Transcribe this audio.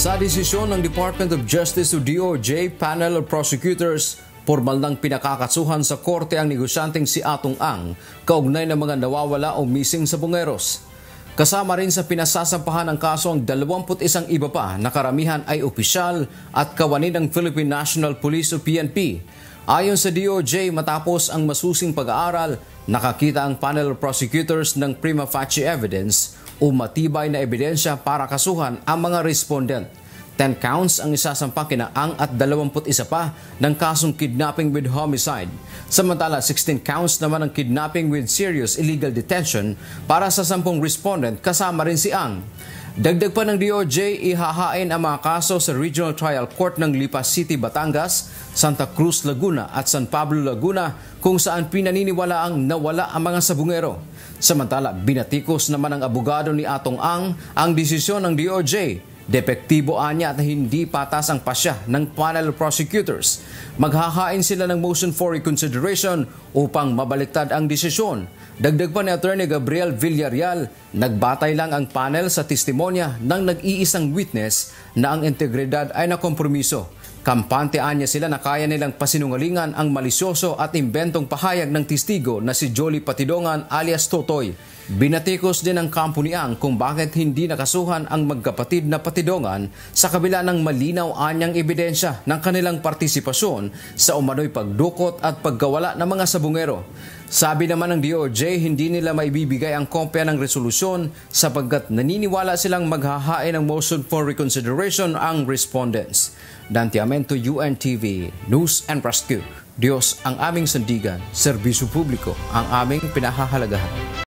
Sa desisyon ng Department of Justice o DOJ Panel of Prosecutors, formal nang pinakakasuhan sa korte ang negosyanteng si Atong Ang kaugnay ng mga nawawala o missing sa Bungeros. Kasama rin sa pinasasampahan ng kaso ang 21 iba pa na karamihan ay opisyal at kawani ng Philippine National Police o PNP. Ayon sa DOJ, matapos ang masusing pag-aaral, nakakita ang panel of prosecutors ng prima facie evidence o matibay na ebidensya para kasuhan ang mga respondent. 10 counts ang isasampa kina Ang at 21 pa ng kasong kidnapping with homicide. Samantala, 16 counts naman ang kidnapping with serious illegal detention para sa 10 respondent kasama rin si Ang. Dagdag pa ng DOJ, ihahain ang mga kaso sa Regional Trial Court ng Lipa City, Batangas, Santa Cruz, Laguna at San Pablo, Laguna kung saan pinaniniwala ang nawala ang mga sabungero. Samantala, binatikos naman ng abogado ni Atong ang desisyon ng DOJ. Depektibo anya at hindi patas ang pasya ng panel of prosecutors. Maghahain sila ng motion for reconsideration upang mabaliktad ang desisyon. Dagdag pa ni Attorney Gabriel Villarreal, nagbatay lang ang panel sa testimonya ng nag-iisang witness na ang integridad ay nakompromiso. Kampante anya sila na kaya nilang pasinungalingan ang malisyoso at imbentong pahayag ng testigo na si Jolie Patidongan alias Totoy. Binatikos din ng kampo ni Ang kung bakit hindi nakasuhan ang magkapatid na Patidongan sa kabila ng malinaw anyang ebidensya ng kanilang partisipasyon sa umano'y pagdukot at pagkawala ng mga sabungero. Sabi naman ng DOJ, hindi nila maibibigay ang kopya ng resolusyon sapagkat naniniwala silang maghahain ng motion for reconsideration ang respondents. Dantiamento, UNTV, News and Rescue. Diyos ang aming sandigan, serbisyo publiko ang aming pinahahalagahan.